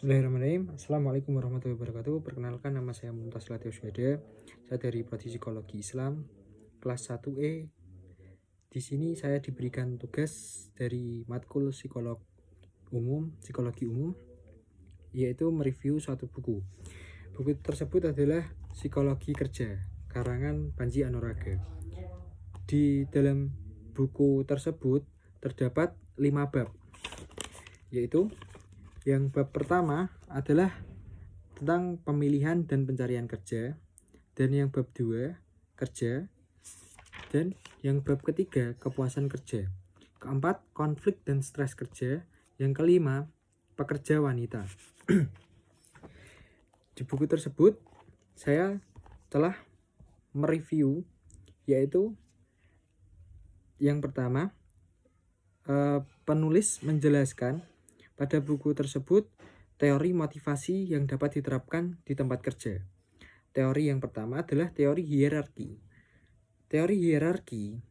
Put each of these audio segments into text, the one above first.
Bismillahirrahmanirrahim. Assalamualaikum warahmatullahi wabarakatuh. Perkenalkan, nama saya Mumtaz Latif Syuhada. Saya dari Prodi Psikologi Islam kelas 1E. Di sini saya diberikan tugas dari matkul psikologi umum, yaitu mereview suatu buku. Buku tersebut adalah Psikologi Kerja, karangan Panji Anuraga. Di dalam buku tersebut terdapat 5 bab, yaitu yang bab pertama adalah tentang pemilihan dan pencarian kerja, dan yang bab 2 kerja, dan yang bab ketiga kepuasan kerja, keempat konflik dan stres kerja, yang kelima pekerja wanita. Di buku tersebut saya telah mereview, yaitu yang pertama, penulis menjelaskan pada buku tersebut teori motivasi yang dapat diterapkan di tempat kerja. Teori yang pertama adalah teori hierarki. Teori hierarki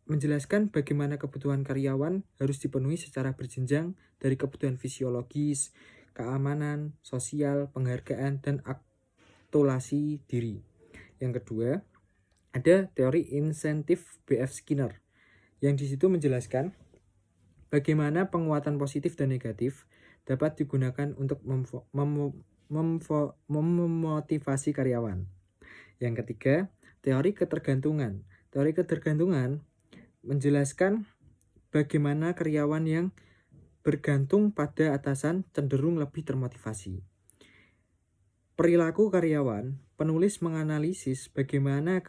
menjelaskan bagaimana kebutuhan karyawan harus dipenuhi secara berjenjang dari kebutuhan fisiologis, keamanan, sosial, penghargaan, dan aktualisasi diri. Yang kedua, ada teori insentif B.F. Skinner, yang di situ menjelaskan bagaimana penguatan positif dan negatif dapat digunakan untuk memotivasi karyawan. Yang ketiga, teori ketergantungan. Teori ketergantungan menjelaskan bagaimana karyawan yang bergantung pada atasan cenderung lebih termotivasi. Perilaku karyawan, penulis menganalisis bagaimana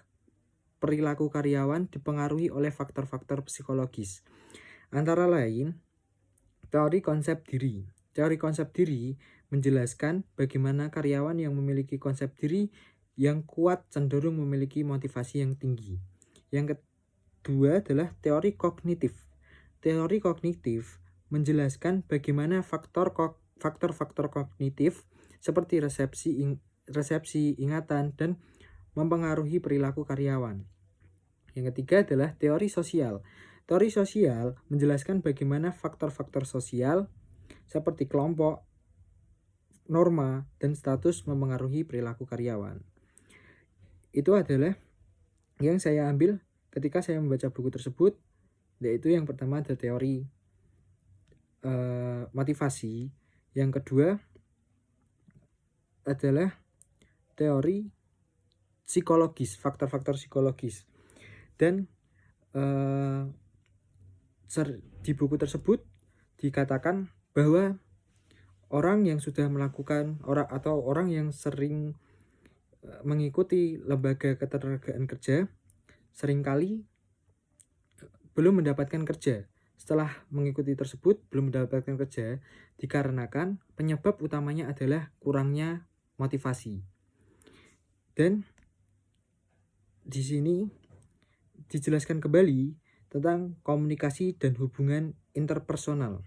perilaku karyawan dipengaruhi oleh faktor-faktor psikologis. Antara lain, teori konsep diri. Teori konsep diri menjelaskan bagaimana karyawan yang memiliki konsep diri yang kuat cenderung memiliki motivasi yang tinggi. Yang kedua adalah teori kognitif. Teori kognitif menjelaskan bagaimana faktor-faktor kognitif seperti resepsi ingatan dan mempengaruhi perilaku karyawan. Yang ketiga adalah teori sosial. Teori sosial menjelaskan bagaimana faktor-faktor sosial seperti kelompok, norma, dan status mempengaruhi perilaku karyawan. Itu adalah yang saya ambil ketika saya membaca buku tersebut, yaitu yang pertama ada teori motivasi, yang kedua adalah teori psikologis, faktor-faktor psikologis, dan di buku tersebut dikatakan bahwa orang yang sudah melakukan orang yang sering mengikuti lembaga ketenagaan kerja seringkali belum mendapatkan kerja. Setelah mengikuti tersebut belum mendapatkan kerja dikarenakan penyebab utamanya adalah kurangnya motivasi. Dan di sini dijelaskan kembali tentang komunikasi dan hubungan interpersonal.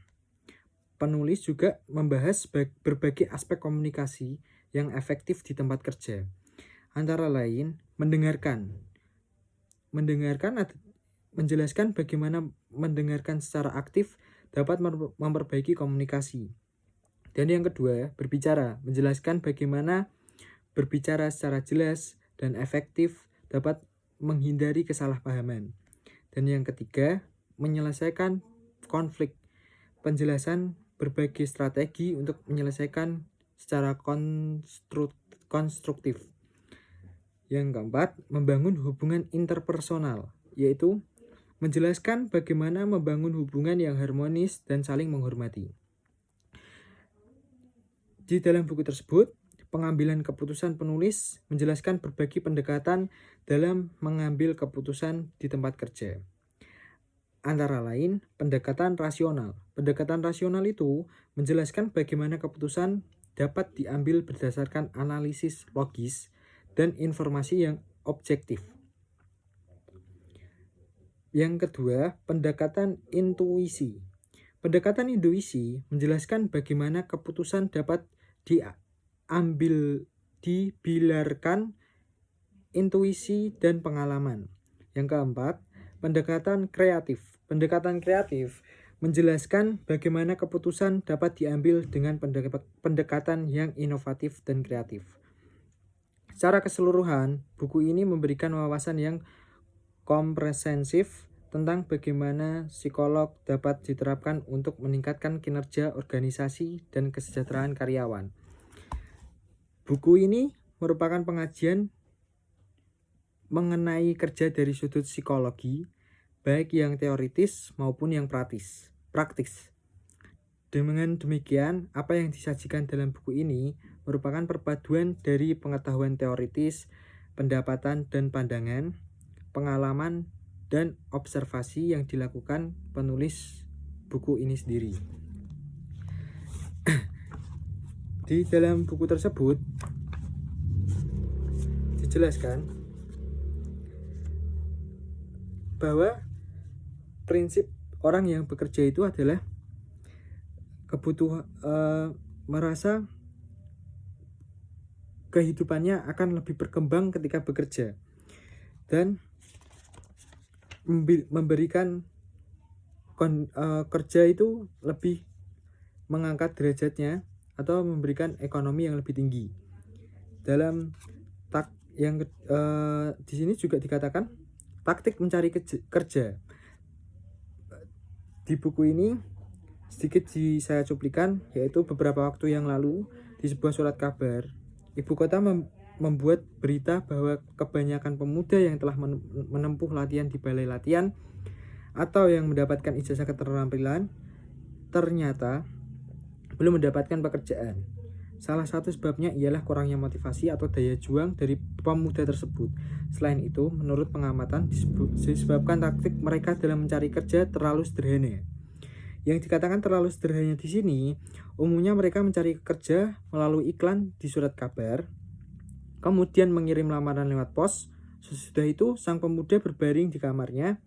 Penulis juga membahas berbagai aspek komunikasi yang efektif di tempat kerja. Antara lain, mendengarkan menjelaskan bagaimana mendengarkan secara aktif dapat memperbaiki komunikasi. Dan yang kedua, berbicara, menjelaskan bagaimana berbicara secara jelas dan efektif dapat menghindari kesalahpahaman. Dan yang ketiga, menyelesaikan konflik, penjelasan berbagai strategi untuk menyelesaikan secara konstruktif. Yang keempat, membangun hubungan interpersonal, yaitu menjelaskan bagaimana membangun hubungan yang harmonis dan saling menghormati. Di dalam buku tersebut, pengambilan keputusan penulis menjelaskan berbagai pendekatan dalam mengambil keputusan di tempat kerja. Antara lain, pendekatan rasional. Pendekatan rasional itu menjelaskan bagaimana keputusan dapat diambil berdasarkan analisis logis dan informasi yang objektif. Yang kedua, pendekatan intuisi. Pendekatan intuisi menjelaskan bagaimana keputusan dapat dibilarkan intuisi dan pengalaman. Yang keempat, pendekatan kreatif. Pendekatan kreatif menjelaskan bagaimana keputusan dapat diambil dengan pendekatan yang inovatif dan kreatif. Secara keseluruhan, buku ini memberikan wawasan yang komprehensif tentang bagaimana psikolog dapat diterapkan untuk meningkatkan kinerja organisasi dan kesejahteraan karyawan. Buku ini merupakan pengajian mengenai kerja dari sudut psikologi, baik yang teoritis maupun yang praktis. Dengan demikian, apa yang disajikan dalam buku ini merupakan perpaduan dari pengetahuan teoritis, pendapatan dan pandangan, pengalaman, dan observasi yang dilakukan penulis buku ini sendiri. Di dalam buku tersebut dijelaskan bahwa prinsip orang yang bekerja itu adalah merasa kehidupannya akan lebih berkembang ketika bekerja dan memberikan kerja itu lebih mengangkat derajatnya atau memberikan ekonomi yang lebih tinggi. Dalam di sini juga dikatakan taktik mencari kerja. Di buku ini sedikit saya cuplikan, yaitu beberapa waktu yang lalu di sebuah surat kabar, ibu kota membuat berita bahwa kebanyakan pemuda yang telah menempuh latihan di balai latihan atau yang mendapatkan ijazah keterampilan ternyata belum mendapatkan pekerjaan. Salah satu sebabnya ialah kurangnya motivasi atau daya juang dari pemuda tersebut. Selain itu, menurut pengamatan disebabkan taktik mereka dalam mencari kerja terlalu sederhana. Yang dikatakan terlalu sederhana di sini, umumnya mereka mencari kerja melalui iklan di surat kabar, kemudian mengirim lamaran lewat pos. Sesudah itu, sang pemuda berbaring di kamarnya,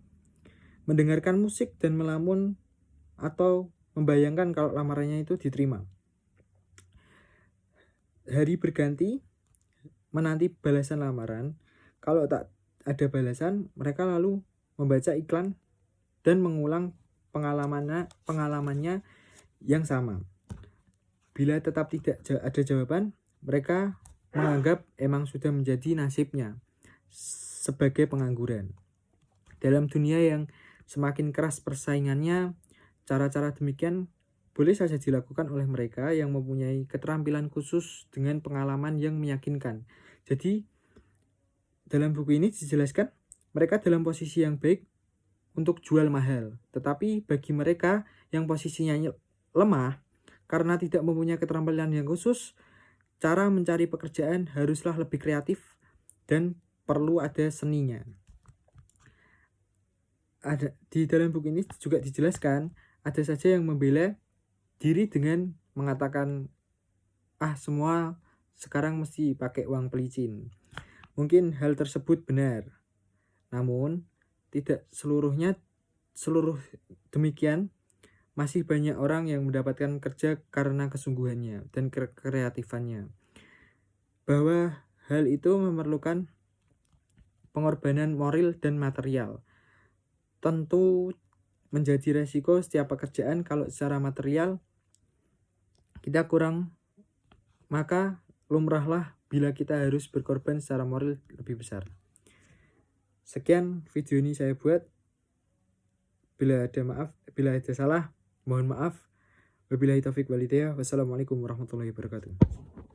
mendengarkan musik dan melamun atau membayangkan kalau lamarannya itu diterima. Hari berganti, menanti balasan lamaran. Kalau tak ada balasan, mereka lalu membaca iklan dan mengulang pengalamannya yang sama. Bila tetap tidak ada jawaban, mereka menganggap emang sudah menjadi nasibnya sebagai pengangguran. Dalam dunia yang semakin keras persaingannya, cara-cara demikian boleh saja dilakukan oleh mereka yang mempunyai keterampilan khusus dengan pengalaman yang meyakinkan. Jadi, dalam buku ini dijelaskan mereka dalam posisi yang baik untuk jual mahal. Tetapi bagi mereka yang posisinya lemah karena tidak mempunyai keterampilan yang khusus, cara mencari pekerjaan haruslah lebih kreatif dan perlu ada seninya. Di dalam buku ini juga dijelaskan ada saja yang membela diri dengan mengatakan semua sekarang mesti pakai uang pelicin. Mungkin hal tersebut benar, namun tidak seluruh demikian. Masih banyak orang yang mendapatkan kerja karena kesungguhannya dan kreatifannya. Bahwa hal itu memerlukan pengorbanan moral dan material. Tentu menjadi resiko setiap pekerjaan kalau secara material kita kurang, maka lumrahlah bila kita harus berkorban secara moral lebih besar. Sekian video ini saya buat. Bila ada salah, mohon maaf. Wabillahi taufiq wal hidayah. Wassalamualaikum warahmatullahi wabarakatuh.